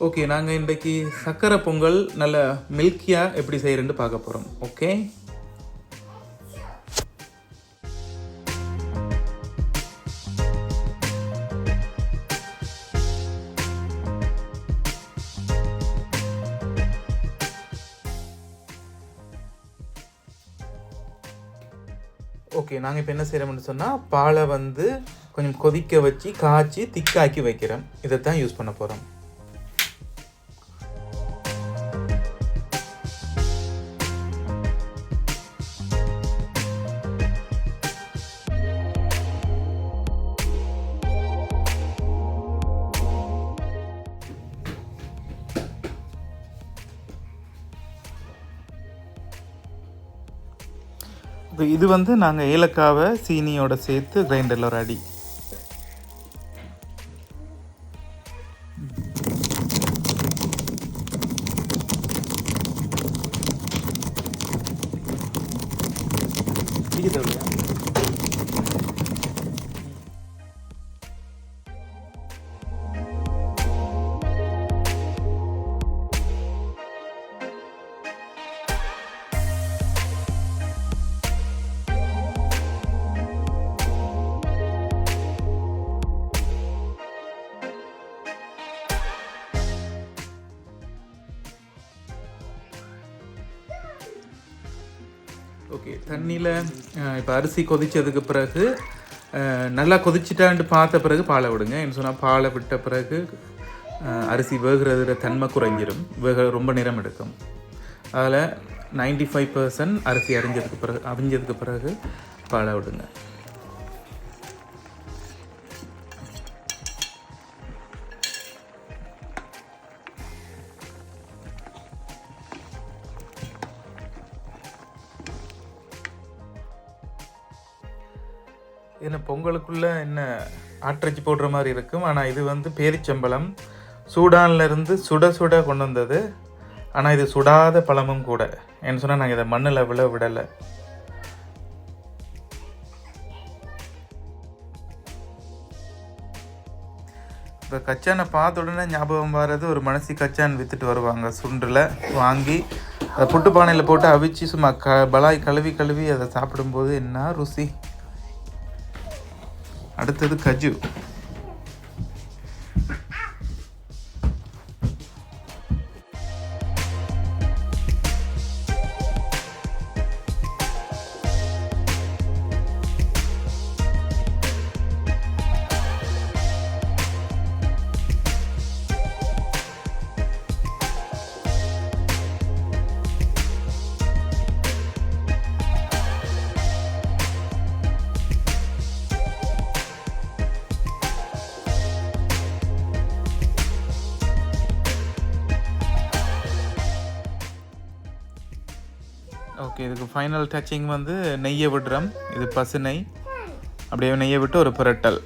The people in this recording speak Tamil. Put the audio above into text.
ஓகே, நாங்கள் இன்றைக்கி சக்கரை பொங்கல் நல்ல மில்கியாக எப்படி செய்கிறேன்னு பார்க்க போகிறோம். ஓகே, நாங்கள் இப்போ என்ன செய்கிறோம்னு சொன்னால் பாலை கொஞ்சம் கொதிக்க வச்சு காய்ச்சி திக்காக்கி வைக்கிறோம். இதை தான் யூஸ் பண்ண போகிறோம். இது நாங்கள் ஏலக்காவை சீனியோட சேர்த்து கிரைண்டரில் ஒரு அடி. ஓகே, தண்ணியில் இப்போ அரிசி கொதித்ததுக்கு பிறகு நல்லா கொதிச்சிட்டான்ட்டு பார்த்த பிறகு பாலை விடுங்க. என்ன சொன்னால் பாலை விட்ட பிறகு அரிசி வேகிறதுல தன்மை குறைஞ்சிடும், ரொம்ப நிறம் எடுக்கும். அதில் 95% அரிசி அவிஞ்சதுக்கு பிறகு பாலை விடுங்க. என்ன பொங்கலுக்குள்ளே என்ன ஆட்டிறைச்சி போடுற மாதிரி இருக்கும். ஆனால் இது பேரிச்சம்பழம் சூடான்லேருந்து சுட கொண்டு வந்தது. ஆனால் இது சுடாத பழமும் கூட. என்ன சொன்னால் நாங்கள் இதை மண்ணில் விடலை. இப்போ கச்சானை பார்த்த உடனே ஞாபகம் வர்றது, ஒரு மனசி கச்சான் விற்றுட்டு வருவாங்க சுண்டில் வாங்கி அதை புட்டு பானையில் போட்டு அவிச்சு சும்மா பலாய் கழுவி அதை சாப்பிடும்போது என்ன ருசி. அடுத்தது கஜு. ஓகே, இதுக்கு ஃபைனல் டச்சிங் நெய்யை விடுறோம். இது பசு நெய். அப்படியே நெய்யை விட்டு ஒரு புரட்டல்.